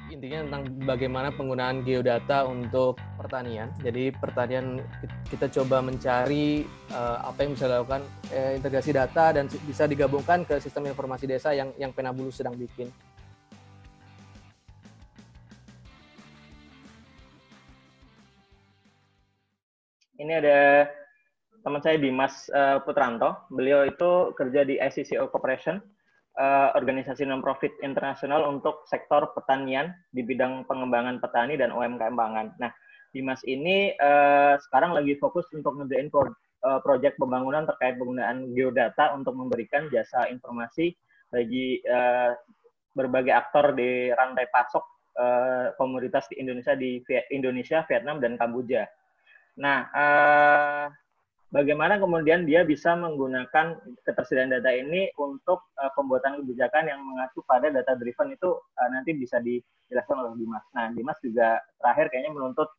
intinya tentang bagaimana penggunaan geodata untuk pertanian. Jadi pertanian kita coba mencari apa yang bisa dilakukan integrasi data dan bisa digabungkan ke sistem informasi desa yang Penabulus sedang bikin. Ini ada teman saya Dimas Putranto. Beliau itu kerja di ICCO Corporation, organisasi non-profit internasional untuk sektor pertanian di bidang pengembangan petani dan UMKM pangan. Nah, Dimas ini sekarang lagi fokus untuk ngerjain proyek pembangunan terkait penggunaan geodata untuk memberikan jasa informasi bagi berbagai aktor di rantai pasok komoditas di Indonesia, Vietnam, dan Kamboja. Nah, bagaimana kemudian dia bisa menggunakan ketersediaan data ini untuk pembuatan kebijakan yang mengacu pada data driven itu nanti bisa dijelaskan oleh Dimas. Nah, Dimas juga terakhir kayaknya menuntut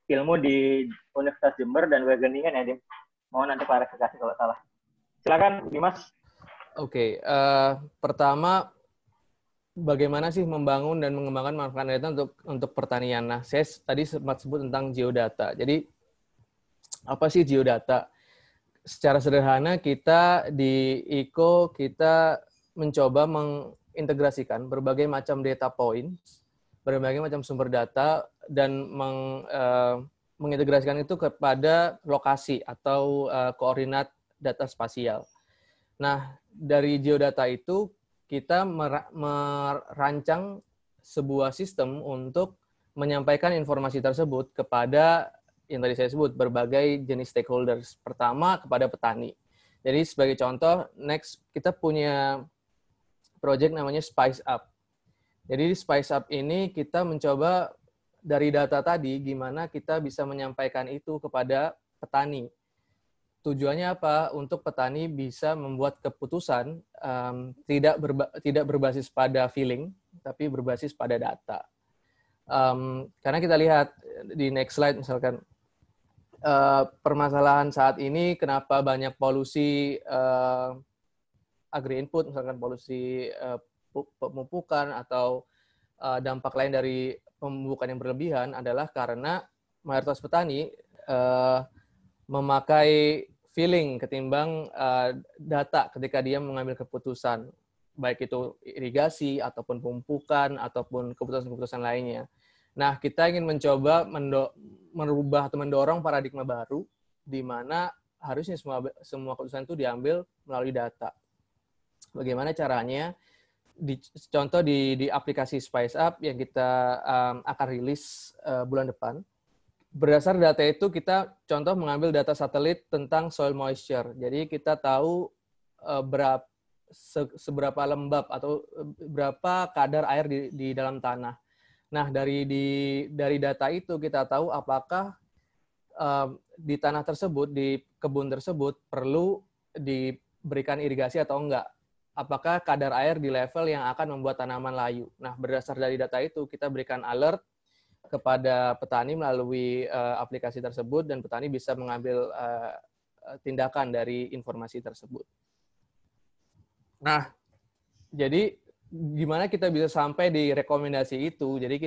ilmu di Universitas Jember dan Wageningen ya, Dim. Mohon nanti klarifikasi kalau salah. Silakan, Dimas. Oke, pertama bagaimana sih membangun dan mengembangkan manfaat data untuk pertanian. Nah, saya tadi sempat sebut tentang geodata. Jadi, apa sih geodata? Secara sederhana, kita di ICO, kita mencoba mengintegrasikan berbagai macam data points, berbagai macam sumber data, dan mengintegrasikan itu kepada lokasi atau koordinat data spasial. Nah, dari geodata itu, kita merancang sebuah sistem untuk menyampaikan informasi tersebut kepada yang tadi saya sebut berbagai jenis stakeholders. Pertama kepada petani. Jadi sebagai contoh, next kita punya project namanya Spice Up. Jadi di Spice Up ini kita mencoba dari data tadi gimana kita bisa menyampaikan itu kepada petani. Tujuannya apa? Untuk petani bisa membuat keputusan tidak berbasis pada feeling, tapi berbasis pada data. Karena kita lihat di next slide misalkan, permasalahan saat ini kenapa banyak polusi agri input, misalkan polusi pemupukan atau dampak lain dari pemupukan yang berlebihan adalah karena mayoritas petani memakai feeling ketimbang data ketika dia mengambil keputusan, baik itu irigasi ataupun pemupukan ataupun keputusan-keputusan lainnya. Nah, kita ingin mencoba merubah atau mendorong paradigma baru di mana harusnya semua keputusan itu diambil melalui data. Bagaimana caranya? Contoh di aplikasi Spice Up yang kita akan rilis bulan depan. Berdasar data itu kita contoh mengambil data satelit tentang soil moisture. Jadi kita tahu seberapa lembab atau berapa kadar air di dalam tanah. Nah, dari data itu kita tahu apakah di tanah tersebut, di kebun tersebut perlu diberikan irigasi atau enggak. Apakah kadar air di level yang akan membuat tanaman layu. Nah, berdasar dari data itu kita berikan alert kepada petani melalui aplikasi tersebut dan petani bisa mengambil tindakan dari informasi tersebut. Nah, jadi gimana kita bisa sampai di rekomendasi itu? Jadi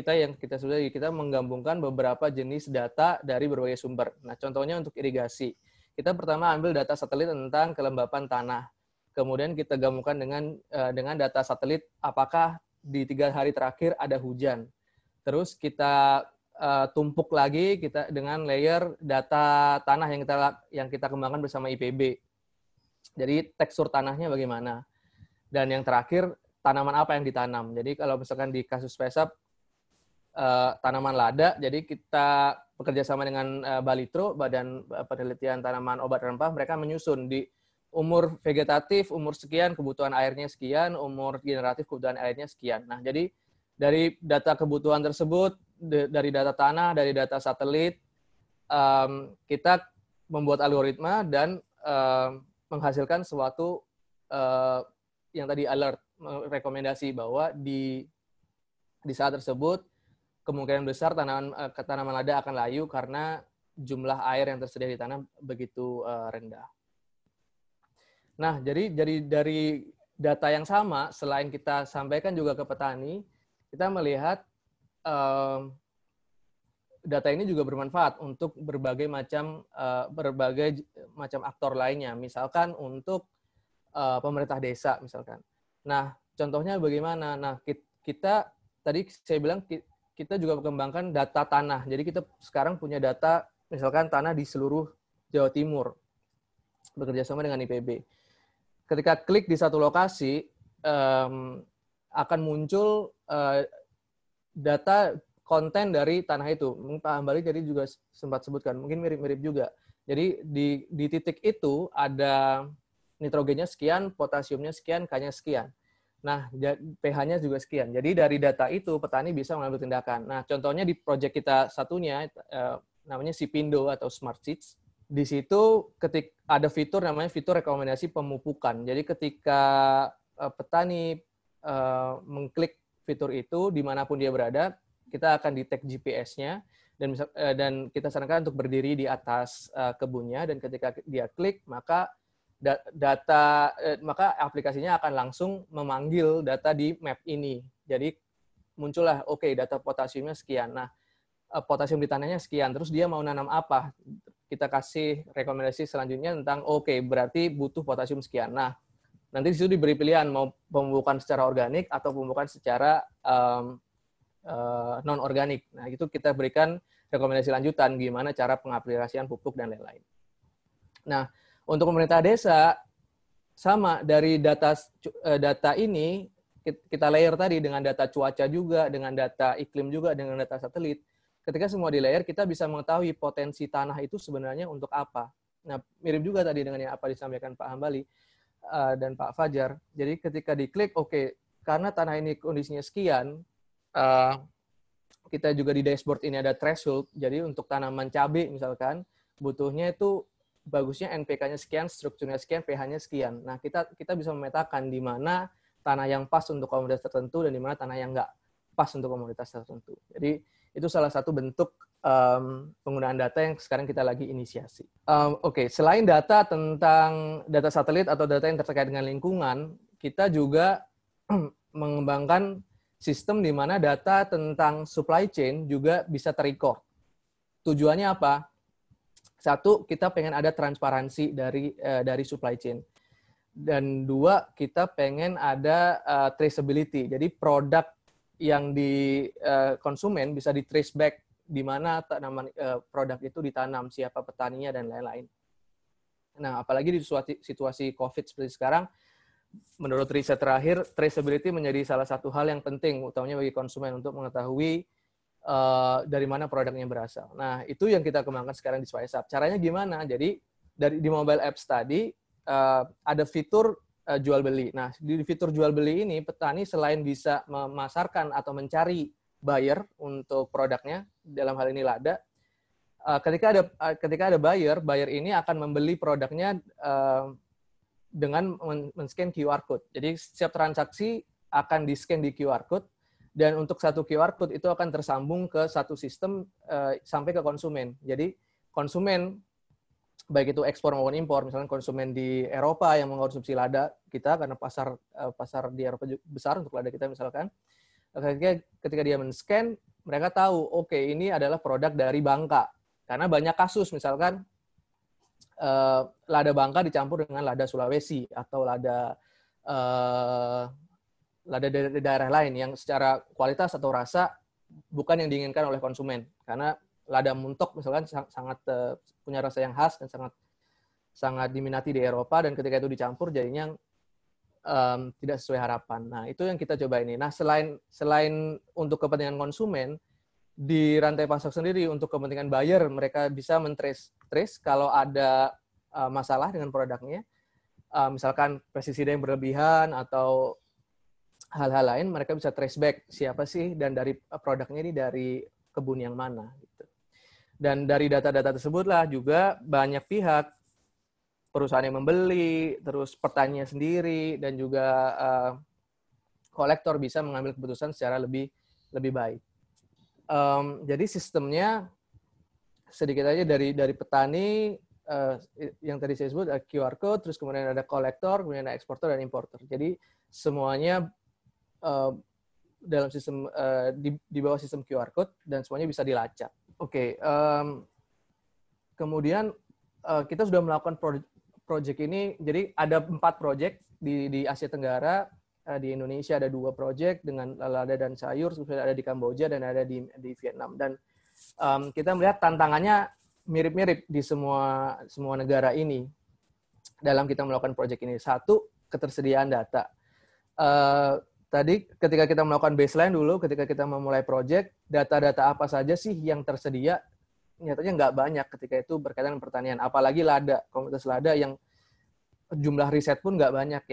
kita menggabungkan beberapa jenis data dari berbagai sumber. Nah, contohnya untuk irigasi. Kita pertama ambil data satelit tentang kelembapan tanah. Kemudian kita gabungkan dengan data satelit apakah di 3 hari terakhir ada hujan. Terus kita tumpuk lagi kita dengan layer data tanah yang kita kembangkan bersama IPB. Jadi tekstur tanahnya bagaimana. Dan yang terakhir tanaman apa yang ditanam. Jadi kalau misalkan di kasus Spice Up tanaman lada, jadi kita bekerja sama dengan Balitro, Badan Penelitian Tanaman Obat Rempah, mereka menyusun di umur vegetatif, umur sekian, kebutuhan airnya sekian, umur generatif, kebutuhan airnya sekian. Nah, jadi dari data kebutuhan tersebut, dari data tanah, dari data satelit, kita membuat algoritma dan menghasilkan suatu yang tadi alert, rekomendasi bahwa di saat tersebut kemungkinan besar tanaman lada akan layu karena jumlah air yang tersedia di tanah begitu rendah. Nah, jadi dari data yang sama, selain kita sampaikan juga ke petani, kita melihat data ini juga bermanfaat untuk berbagai macam aktor lainnya, misalkan untuk pemerintah desa misalkan. Nah, contohnya bagaimana? Nah, kita tadi saya bilang kita juga mengembangkan data tanah. Jadi kita sekarang punya data misalkan tanah di seluruh Jawa Timur bekerja sama dengan IPB. Ketika klik di satu lokasi akan muncul data konten dari tanah itu. Pak Hambali tadi juga sempat sebutkan, mungkin mirip-mirip juga. Jadi di titik itu ada nitrogennya sekian, potasiumnya sekian, K-nya sekian. Nah, pH-nya juga sekian. Jadi dari data itu petani bisa mengambil tindakan. Nah, contohnya di proyek kita satunya namanya Sipindo atau Smart Seeds. Di situ ketika ada fitur namanya fitur rekomendasi pemupukan. Jadi ketika petani mengklik fitur itu dimanapun dia berada, kita akan detect GPS-nya dan kita sarankan untuk berdiri di atas kebunnya, dan ketika dia klik maka maka aplikasinya akan langsung memanggil data di map ini. Jadi muncullah data potasiumnya sekian. Nah, potasium di tanahnya sekian, terus dia mau nanam apa? Kita kasih rekomendasi selanjutnya tentang berarti butuh potasium sekian. Nah, nanti di situ diberi pilihan mau pemupukan secara organik atau pemupukan secara non-organik. Nah, itu kita berikan rekomendasi lanjutan gimana cara pengaplikasian pupuk dan lain-lain. Nah, untuk pemerintah desa, sama dari data ini, kita layer tadi dengan data cuaca juga, dengan data iklim juga, dengan data satelit. Ketika semua di layer, kita bisa mengetahui potensi tanah itu sebenarnya untuk apa. Nah, mirip juga tadi dengan yang apa disampaikan Pak Hambali dan Pak Fajar. Jadi ketika diklik, karena tanah ini kondisinya sekian, kita juga di dashboard ini ada threshold. Jadi untuk tanaman cabai misalkan, butuhnya itu bagusnya NPK-nya sekian, strukturnya sekian, pH-nya sekian. Nah, kita bisa memetakan di mana tanah yang pas untuk komoditas tertentu dan di mana tanah yang nggak pas untuk komoditas tertentu. Jadi itu salah satu bentuk penggunaan data yang sekarang kita lagi inisiasi. Selain data tentang data satelit atau data yang terkait dengan lingkungan, kita juga mengembangkan sistem di mana data tentang supply chain juga bisa ter-record. Tujuannya apa? Satu, kita pengen ada transparansi dari supply chain. Dan dua, kita pengen ada traceability. Jadi produk yang di konsumen bisa di trace back di mana tanaman produk itu ditanam, siapa petaninya dan lain-lain. Nah, apalagi di situasi COVID seperti sekarang, menurut riset terakhir, traceability menjadi salah satu hal yang penting, utamanya bagi konsumen untuk mengetahui dari mana produknya berasal. Nah, itu yang kita kembangkan sekarang di SwiseUp. Caranya gimana? Jadi, di mobile apps tadi, ada fitur jual beli. Nah, di fitur jual beli ini, petani selain bisa memasarkan atau mencari buyer untuk produknya, dalam hal ini lada, ketika ada buyer ini akan membeli produknya dengan men-scan QR code. Jadi setiap transaksi akan di-scan di QR code, dan untuk satu QR code itu akan tersambung ke satu sistem sampai ke konsumen. Jadi konsumen, baik itu ekspor maupun impor, misalnya konsumen di Eropa yang mengkonsumsi lada kita, karena pasar di Eropa besar untuk lada kita misalkan, ketika dia men-scan, mereka tahu, ini adalah produk dari Bangka. Karena banyak kasus, misalkan, lada Bangka dicampur dengan lada Sulawesi atau lada dari daerah lain yang secara kualitas atau rasa bukan yang diinginkan oleh konsumen, karena lada muntok misalkan sangat punya rasa yang khas dan sangat diminati di Eropa, dan ketika itu dicampur jadinya tidak sesuai harapan. Nah, itu yang kita coba ini. Nah, selain untuk kepentingan konsumen, di rantai pasok sendiri untuk kepentingan buyer, mereka bisa men-trace kalau ada masalah dengan produknya, misalkan pestisida yang berlebihan atau hal-hal lain, mereka bisa trace back siapa sih dan dari produknya ini dari kebun yang mana. Gitu. Dan dari data-data tersebutlah juga banyak pihak, perusahaan yang membeli, terus petaninya sendiri, dan juga kolektor bisa mengambil keputusan secara lebih baik. Jadi sistemnya sedikit aja dari petani, yang tadi saya sebut ada QR code, terus kemudian ada kolektor, kemudian ada eksporter dan importer. Jadi semuanya dalam sistem di bawah sistem QR code dan semuanya bisa dilacak. Oke, kemudian kita sudah melakukan project ini. Jadi ada 4 project di Asia Tenggara. Di Indonesia ada 2 project dengan lada dan sayur, sudah ada di Kamboja dan ada di Vietnam. Dan kita melihat tantangannya mirip-mirip di semua negara ini dalam kita melakukan project ini. Satu, ketersediaan data. Tadi ketika kita melakukan baseline dulu, ketika kita memulai project, data-data apa saja sih yang tersedia? Nyatanya nggak banyak ketika itu berkaitan dengan pertanian. Apalagi lada, komunitas lada yang jumlah riset pun nggak banyak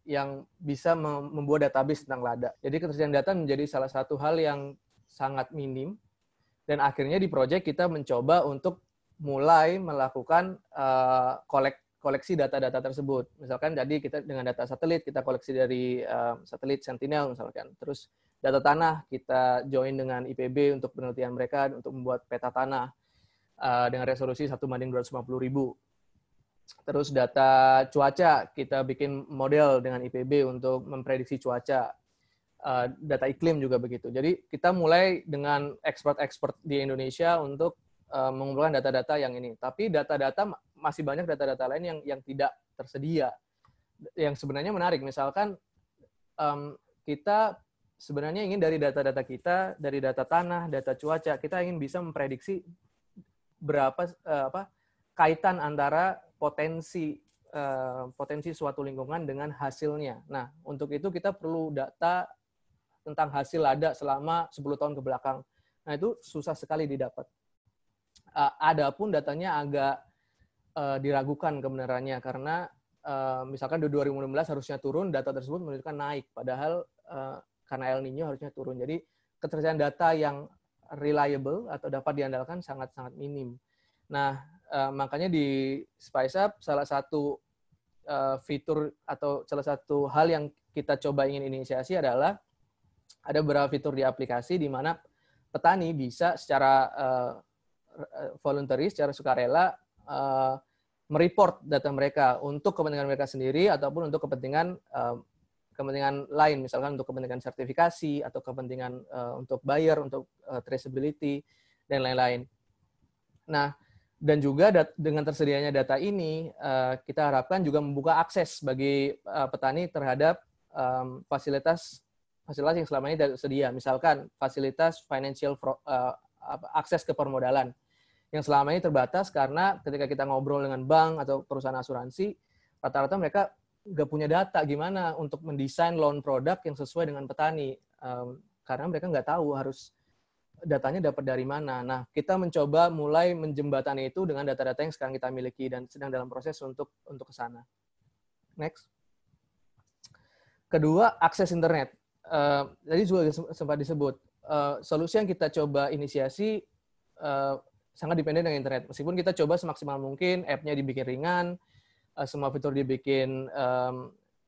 yang bisa membuat database tentang lada. Jadi ketersediaan data menjadi salah satu hal yang sangat minim. Dan akhirnya di project kita mencoba untuk mulai melakukan koleksi data-data tersebut. Misalkan tadi kita dengan data satelit, kita koleksi dari satelit Sentinel misalkan. Terus data tanah, kita join dengan IPB untuk penelitian mereka untuk membuat peta tanah dengan resolusi 1:250.000. Terus data cuaca, kita bikin model dengan IPB untuk memprediksi cuaca. Data iklim juga begitu. Jadi kita mulai dengan expert di Indonesia untuk mengumpulkan data-data yang ini. Tapi data-data masih banyak data-data lain yang tidak tersedia. Yang sebenarnya menarik, misalkan kita sebenarnya ingin dari data-data kita, dari data tanah, data cuaca, kita ingin bisa memprediksi berapa kaitan antara potensi suatu lingkungan dengan hasilnya. Nah, untuk itu kita perlu data tentang hasil lada selama 10 tahun ke belakang. Nah, itu susah sekali didapat. Adapun datanya agak diragukan kebenarannya karena misalkan di 2016 harusnya turun, data tersebut menunjukkan naik, padahal karena El Nino harusnya turun. Jadi ketersediaan data yang reliable atau dapat diandalkan sangat-sangat minim. Nah, makanya di SpiceUp salah satu fitur atau salah satu hal yang kita coba ingin inisiasi adalah ada beberapa fitur di aplikasi di mana petani bisa secara voluntary, secara sukarela mereport data mereka untuk kepentingan mereka sendiri ataupun untuk kepentingan lain, misalkan untuk kepentingan sertifikasi atau kepentingan untuk buyer, untuk traceability dan lain-lain. Nah, dan juga dengan tersedianya data ini kita harapkan juga membuka akses bagi petani terhadap fasilitas yang selama ini tidak tersedia, misalkan fasilitas financial akses ke permodalan yang selama ini terbatas karena ketika kita ngobrol dengan bank atau perusahaan asuransi, rata-rata mereka nggak punya data gimana untuk mendesain loan produk yang sesuai dengan petani, karena mereka nggak tahu harus datanya dapat dari mana. Nah, kita mencoba mulai menjembatani itu dengan data-data yang sekarang kita miliki dan sedang dalam proses untuk ke sana. Next. Kedua, akses internet. Tadi juga sempat disebut, solusi yang kita coba inisiasi sangat dependen dengan internet. Meskipun kita coba semaksimal mungkin, app-nya dibikin ringan, semua fitur dibikin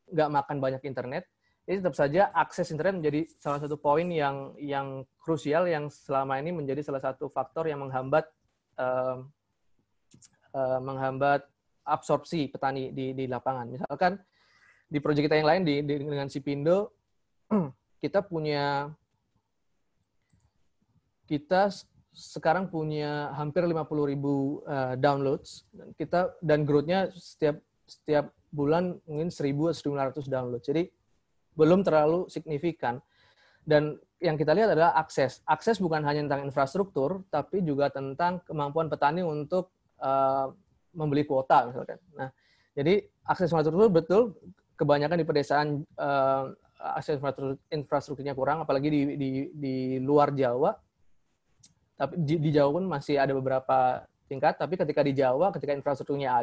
nggak makan banyak internet, jadi tetap saja akses internet menjadi salah satu poin yang krusial yang selama ini menjadi salah satu faktor yang menghambat absorpsi petani di lapangan. Misalkan di proyek kita yang lain dengan Sipindo, kita sekarang punya hampir 50.000 downloads. Dan growth-nya setiap bulan mungkin 1.000-1.500 download. Jadi belum terlalu signifikan. Dan yang kita lihat adalah akses. Akses bukan hanya tentang infrastruktur, tapi juga tentang kemampuan petani untuk membeli kuota misalkan. Nah, jadi akses infrastruktur betul kebanyakan di pedesaan akses infrastrukturnya kurang, apalagi di luar Jawa. Tapi di Jawa pun masih ada beberapa tingkat, tapi ketika di Jawa, ketika infrastrukturnya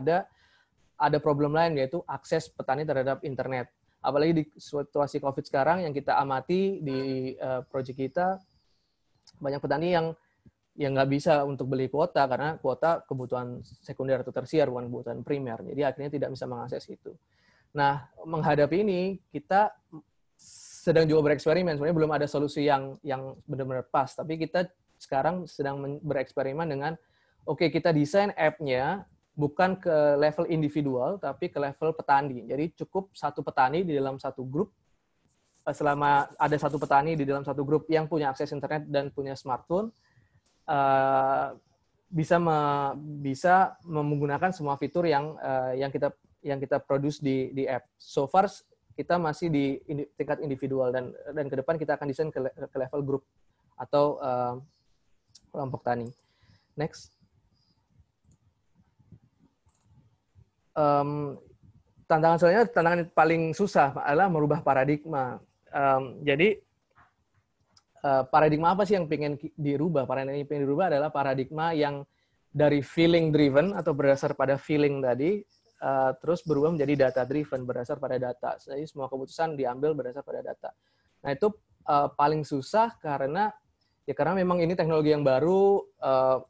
ada problem lain, yaitu akses petani terhadap internet. Apalagi di situasi COVID sekarang yang kita amati di proyek kita, banyak petani yang nggak bisa untuk beli kuota, karena kuota kebutuhan sekunder atau tersier, bukan kebutuhan primer. Jadi akhirnya tidak bisa mengakses itu. Nah, menghadapi ini, kita sedang juga bereksperimen. Sebenarnya belum ada solusi yang benar-benar pas, tapi kita sekarang sedang bereksperimen dengan, oke, kita desain app-nya bukan ke level individual, tapi ke level petani. Jadi cukup satu petani di dalam satu grup selama ada satu petani di dalam satu grup yang punya akses internet dan punya smartphone, bisa menggunakan semua fitur yang kita produce di app. So far kita masih di tingkat individual dan ke depan kita akan desain ke level grup atau kelompok tani. Next. Tantangan paling susah adalah merubah paradigma. Jadi paradigma apa sih yang pengen dirubah? Paradigma yang pengen dirubah adalah paradigma yang dari feeling driven atau berdasar pada feeling tadi, terus berubah menjadi data driven berdasar pada data. Jadi semua keputusan diambil berdasar pada data. Nah itu paling susah karena memang ini teknologi yang baru,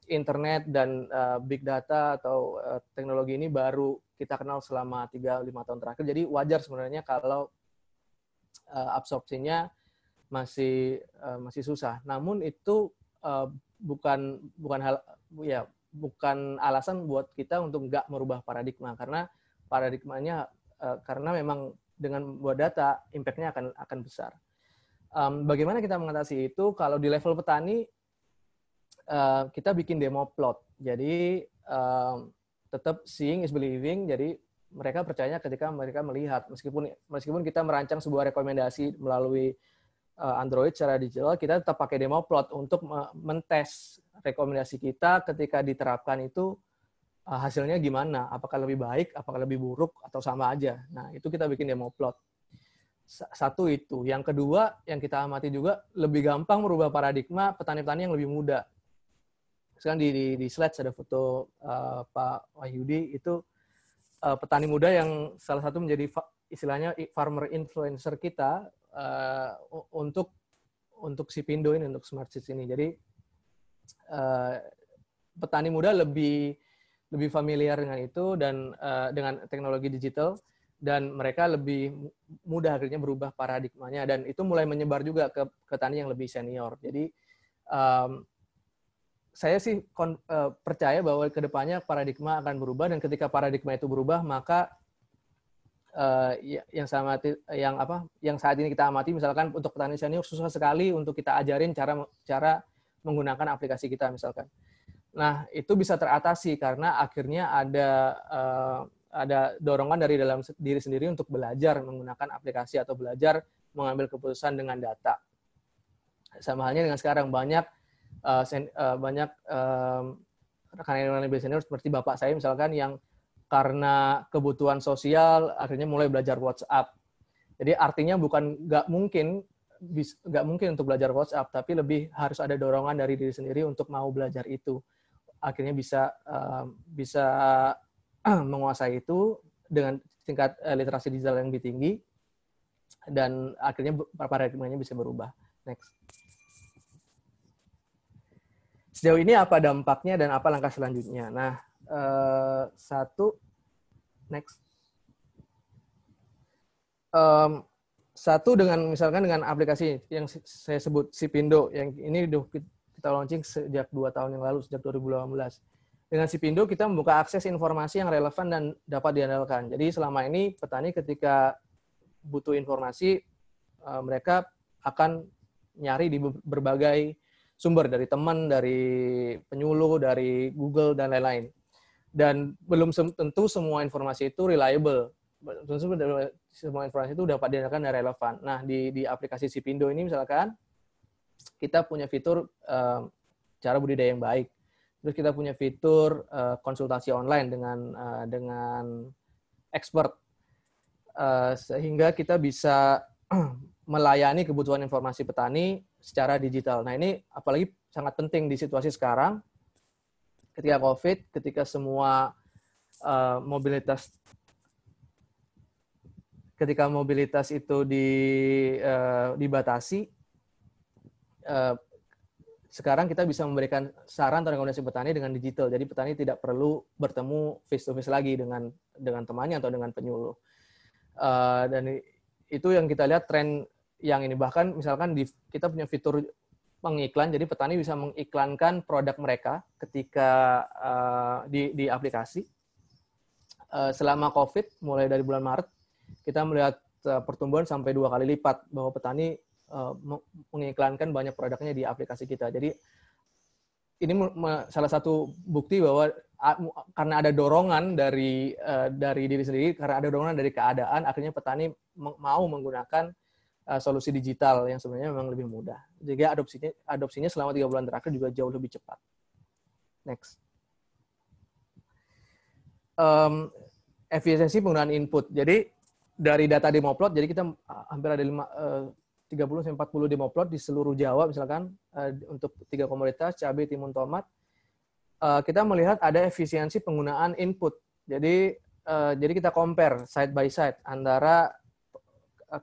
internet dan big data atau teknologi ini baru kita kenal selama 3-5 tahun terakhir. Jadi wajar sebenarnya kalau absorpsinya masih susah. Namun itu bukan alasan buat kita untuk nggak merubah paradigma, karena paradigmanya karena memang dengan buat data impact-nya akan besar. Bagaimana kita mengatasi itu? Kalau di level petani, kita bikin demo plot. Jadi tetap seeing is believing. Jadi mereka percaya ketika mereka melihat, meskipun kita merancang sebuah rekomendasi melalui Android secara digital, kita tetap pakai demo plot untuk mentes rekomendasi kita ketika diterapkan itu hasilnya gimana, apakah lebih baik, apakah lebih buruk, atau sama aja. Nah, itu kita bikin demo plot. Satu itu. Yang kedua, yang kita amati juga, lebih gampang merubah paradigma petani-petani yang lebih muda. Sekarang di slides ada foto Pak Wahyudi, itu petani muda yang salah satu menjadi istilahnya farmer influencer kita untuk Sipindo ini, untuk Smart Seeds ini. Jadi petani muda lebih familiar dengan itu dan dengan teknologi digital, dan mereka lebih mudah akhirnya berubah paradigmanya, dan itu mulai menyebar juga ke petani yang lebih senior. Jadi saya sih percaya bahwa kedepannya paradigma akan berubah, dan ketika paradigma itu berubah, maka yang saat ini kita amati, misalkan untuk petani senior susah sekali untuk kita ajarin cara menggunakan aplikasi kita misalkan. Nah, itu bisa teratasi karena akhirnya ada dorongan dari dalam diri sendiri untuk belajar menggunakan aplikasi atau belajar mengambil keputusan dengan data. Sama halnya dengan sekarang, banyak rekan-rekan lebih senior seperti bapak saya misalkan yang karena kebutuhan sosial akhirnya mulai belajar WhatsApp. Jadi artinya bukan nggak mungkin untuk belajar WhatsApp, tapi lebih harus ada dorongan dari diri sendiri untuk mau belajar itu. Akhirnya bisa menguasai itu dengan tingkat literasi digital yang lebih tinggi, dan akhirnya paradigmanya bisa berubah. Next. Sejauh ini apa dampaknya dan apa langkah selanjutnya? Nah, next. Satu misalkan dengan aplikasi yang saya sebut Sipindo, yang ini udah kita launching sejak 2 tahun yang lalu, sejak 2018. Dengan Sipindo kita membuka akses informasi yang relevan dan dapat diandalkan. Jadi selama ini petani ketika butuh informasi, mereka akan nyari di berbagai sumber, dari teman, dari penyuluh, dari Google, dan lain-lain. Dan belum tentu semua informasi itu reliable. Tentu semua informasi itu dapat diandalkan dan relevan. Nah, di aplikasi Sipindo ini misalkan, kita punya fitur cara budidaya yang baik. Terus kita punya fitur konsultasi online dengan expert, sehingga kita bisa melayani kebutuhan informasi petani secara digital. Nah, ini apalagi sangat penting di situasi sekarang, ketika COVID, ketika semua mobilitas itu dibatasi. Sekarang kita bisa memberikan saran atau rekomendasi petani dengan digital. Jadi petani tidak perlu bertemu face to face lagi dengan temannya atau dengan penyuluh. Dan itu yang kita lihat tren yang ini. Bahkan misalkan kita punya fitur pengiklan, jadi petani bisa mengiklankan produk mereka ketika di aplikasi. Selama COVID, mulai dari bulan Maret, kita melihat pertumbuhan sampai 2 kali lipat, bahwa petani mengiklankan banyak produknya di aplikasi kita. Jadi ini salah satu bukti bahwa karena ada dorongan dari diri sendiri, karena ada dorongan dari keadaan, akhirnya petani mau menggunakan solusi digital yang sebenarnya memang lebih mudah. Jadi adopsinya selama 3 bulan terakhir juga jauh lebih cepat. Next. Efisiensi penggunaan input. Jadi dari data demoplot, jadi kita hampir ada 30-40 demoplot di seluruh Jawa misalkan, untuk 3 komoditas, cabai, timun, tomat. Kita melihat ada efisiensi penggunaan input. Jadi kita compare side by side antara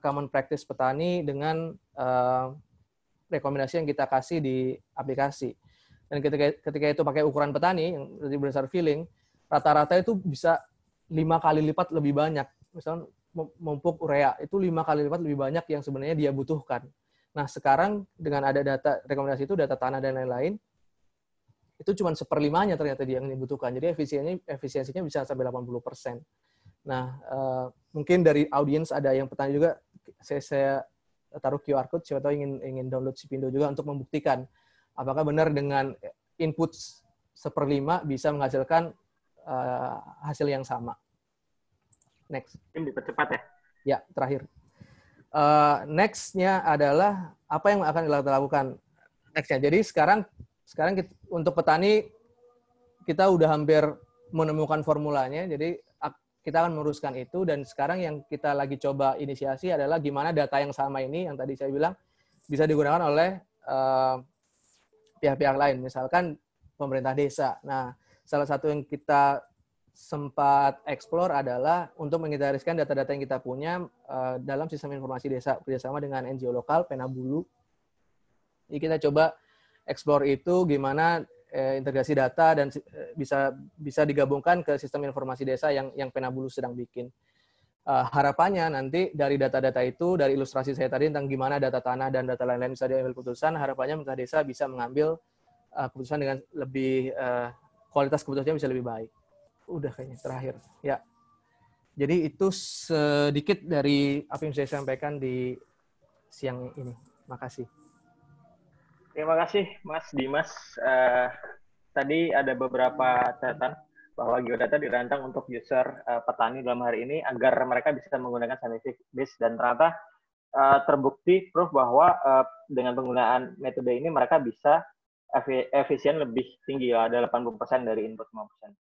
common practice petani dengan rekomendasi yang kita kasih di aplikasi. Dan ketika itu pakai ukuran petani yang berdasar feeling, rata-rata itu bisa 5 kali lipat lebih banyak. Misalnya memupuk urea itu 5 kali lipat lebih banyak yang sebenarnya dia butuhkan. Nah, sekarang dengan ada data rekomendasi itu, data tanah dan lain-lain, itu cuma 1/5-nya ternyata dia yang dibutuhkan. Jadi efisiensinya bisa sampai 80%. Nah, mungkin dari audiens ada yang petani juga, saya taruh QR code, siapa tahu ingin download Sipindo juga untuk membuktikan apakah benar dengan input 1/5 bisa menghasilkan hasil yang sama. Next. Mungkin dipercepat ya? Ya, terakhir. Next-nya adalah apa yang akan kita lakukan. Next-nya. Jadi sekarang kita, untuk petani, kita udah hampir menemukan formulanya, jadi kita akan meluruskan itu, dan sekarang yang kita lagi coba inisiasi adalah gimana data yang sama ini, yang tadi saya bilang, bisa digunakan oleh pihak-pihak lain, misalkan pemerintah desa. Nah, salah satu yang kita sempat explore adalah untuk mengitariskan data-data yang kita punya dalam sistem informasi desa kerjasama dengan NGO lokal, Penabulu. Jadi kita coba explore itu gimana integrasi data dan bisa digabungkan ke sistem informasi desa yang Penabulu sedang bikin. Harapannya nanti dari data-data itu, dari ilustrasi saya tadi tentang gimana data tanah dan data lain-lain bisa diambil keputusan, harapannya pemerintah desa bisa mengambil keputusan dengan lebih kualitas keputusannya bisa lebih baik. Udah kayaknya terakhir. Ya. Jadi itu sedikit dari apa yang saya sampaikan di siang ini. Makasih. Terima kasih Mas Dimas. Tadi ada beberapa catatan bahwa geodata dirancang untuk user petani dalam hari ini agar mereka bisa menggunakan scientific base, dan ternyata terbukti proof bahwa dengan penggunaan metode ini mereka bisa efisien lebih tinggi, ada 80% dari input 5%.